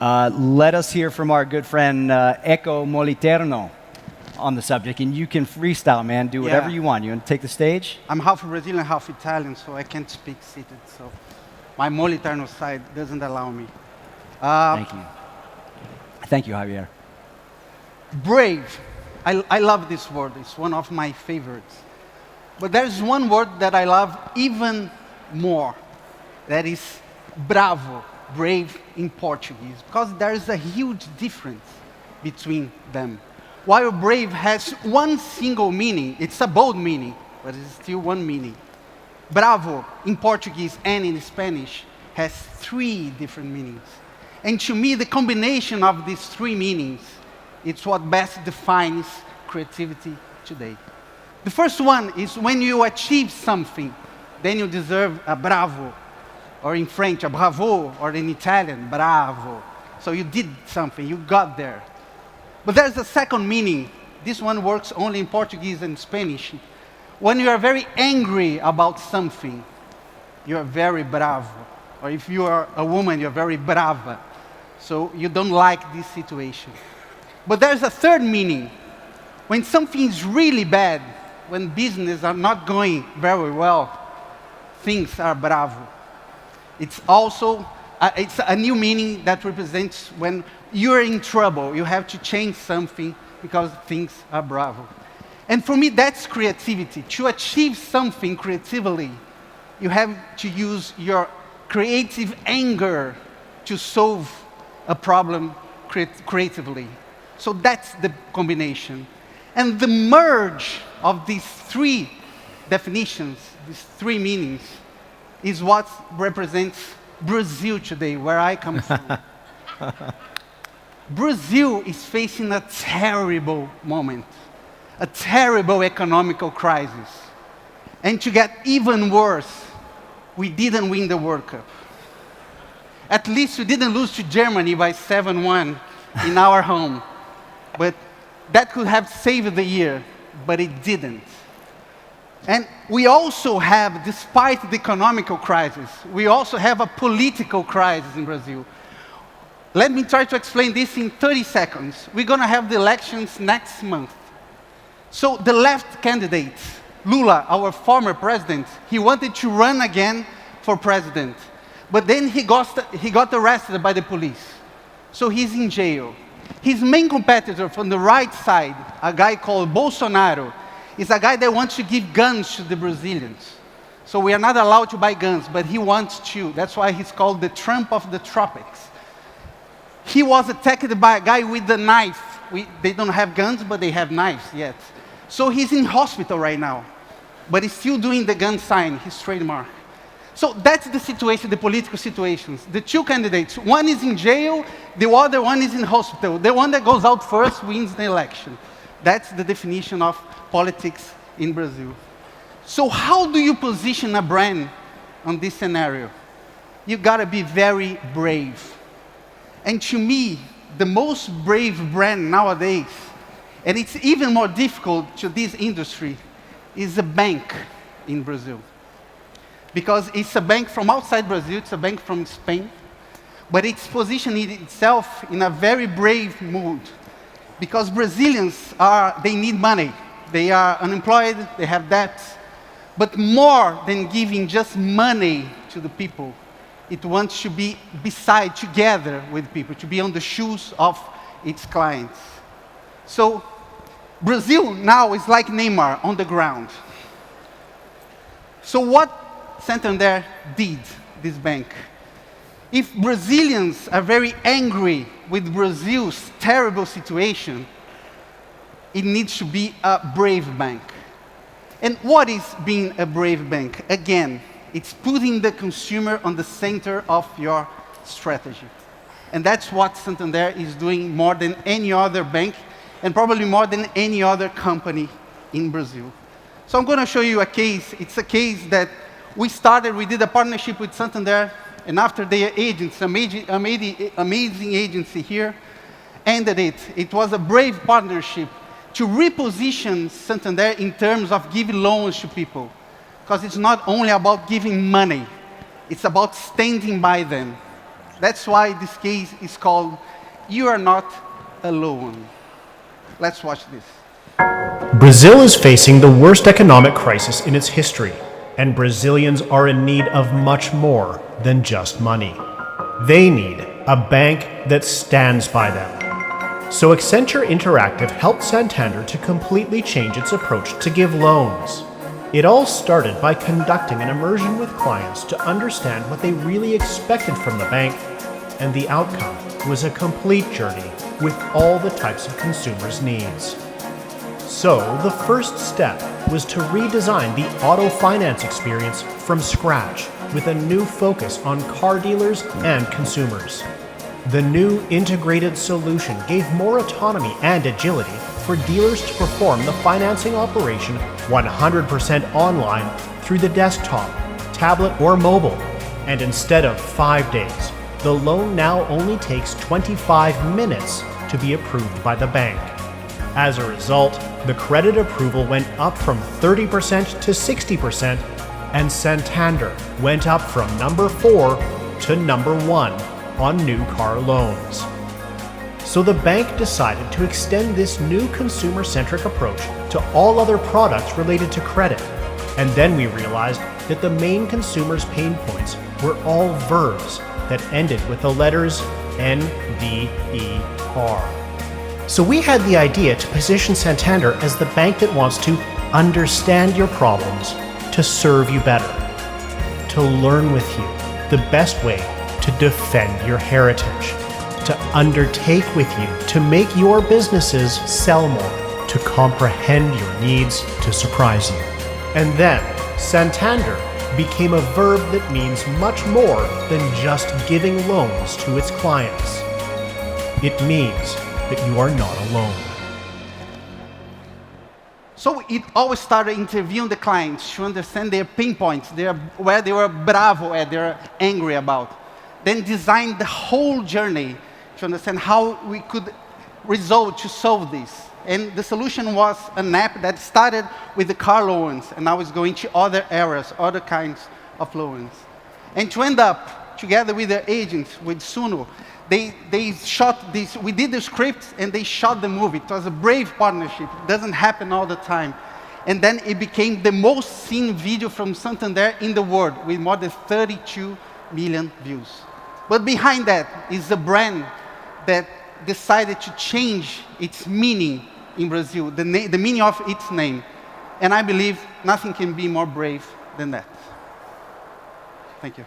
Let us hear from our good friend Echo Moliterno on the subject, and you can freestyle, man. Do whatever you want. You want to take the stage? I'm half Brazilian, half Italian, so I can't speak seated. So my Moliterno side doesn't allow me. Thank you. Thank you, Javier. Brave. I love this word. It's one of my favorites. But there's one word that I love even more. That is bravo, brave in Portuguese, because there is a huge difference between them. While brave has one single meaning, it's a bold meaning, but it's still one meaning. Bravo in Portuguese and in Spanish has three different meanings. And to me, the combination of these three meanings, it's what best defines creativity today. The first one is when you achieve something, then you deserve a bravo, or in French, a bravo, or in Italian, bravo. So you did something, you got there. But there's a second meaning. This one works only in Portuguese and Spanish. When you are very angry about something, you are very bravo. Or if you are a woman, you're very brava. So you don't like this situation. But there's a third meaning. When something is really bad, when business are not going very well, things are bravo. It's also it's a new meaning that represents when you're in trouble, you have to change something because things are bravo. And for me, that's creativity. To achieve something creatively, you have to use your creative anger to solve a problem creatively. So that's the combination. And the merge of these three definitions, these three meanings, is what represents Brazil today, where I come from. Brazil is facing a terrible moment, a terrible economical crisis. And to get even worse, we didn't win the World Cup. At least we didn't lose to Germany by 7-1 in our home. But that could have saved the year, but it didn't. And we also have, despite the economical crisis, we also have a political crisis in Brazil. Let me try to explain this in 30 seconds. We're going to have the elections next month. So the left candidate, Lula, our former president, he wanted to run again for president. But then he got arrested by the police. So he's in jail. His main competitor from the right side, a guy called Bolsonaro, is a guy that wants to give guns to the Brazilians. So we are not allowed to buy guns, but he wants to. That's why he's called the Trump of the tropics. He was attacked by a guy with a knife. They don't have guns, but they have knives yet. So he's in hospital right now, but he's still doing the gun sign, his trademark. So that's the situation, the political situations. The two candidates, one is in jail, the other one is in hospital. The one that goes out first wins the election. That's the definition of politics in Brazil. So how do you position a brand on this scenario? You gotta be very brave. And to me, the most brave brand nowadays, and it's even more difficult to this industry, is a bank in Brazil. Because it's a bank from outside Brazil, it's a bank from Spain, but it's positioning itself in a very brave mood. Because Brazilians they need money. They are unemployed, they have debts. But more than giving just money to the people, it wants to be beside, together with people, to be on the shoes of its clients. So Brazil now is like Neymar on the ground. So what Santander did, this bank? If Brazilians are very angry with Brazil's terrible situation, it needs to be a brave bank. And what is being a brave bank? Again, it's putting the consumer on the center of your strategy. And that's what Santander is doing more than any other bank, and probably more than any other company in Brazil. So I'm going to show you a case. It's a case that we did a partnership with Santander, and after their agents, amazing agency here, ended it. It was a brave partnership to reposition Santander in terms of giving loans to people. Because it's not only about giving money, it's about standing by them. That's why this case is called You Are Not Alone. Let's watch this. Brazil is facing the worst economic crisis in its history, and Brazilians are in need of much more than just money. They need a bank that stands by them. So Accenture Interactive helped Santander to completely change its approach to give loans. It all started by conducting an immersion with clients to understand what they really expected from the bank, and the outcome was a complete journey with all the types of consumers' needs. So the first step was to redesign the auto finance experience from scratch with a new focus on car dealers and consumers. The new integrated solution gave more autonomy and agility for dealers to perform the financing operation 100% online through the desktop, tablet, or mobile. And instead of 5 days, the loan now only takes 25 minutes to be approved by the bank. As a result, the credit approval went up from 30% to 60%, and Santander went up from number 4 to number 1 on new car loans. So the bank decided to extend this new consumer-centric approach to all other products related to credit. And then we realized that the main consumers' pain points were all verbs that ended with the letters N, D, E, R. So we had the idea to position Santander as the bank that wants to understand your problems, to serve you better, to learn with you the best way to defend your heritage, to undertake with you to make your businesses sell more, to comprehend your needs, to surprise you. And then Santander became a verb that means much more than just giving loans to its clients. It means that you are not alone. So it always started interviewing the clients to understand their pain points, where they were bravo at, they're angry about. Then design the whole journey to understand how we could resolve to solve this. And the solution was an app that started with the car loans, and now is going to other areas, other kinds of loans. And to end up, together with the agents, with Suno, they shot this, we did the script, and they shot the movie. It was a brave partnership. It doesn't happen all the time. And then it became the most seen video from Santander in the world, with more than 32 million views. But behind that is a brand that decided to change its meaning in Brazil, the meaning of its name. And I believe nothing can be more brave than that. Thank you.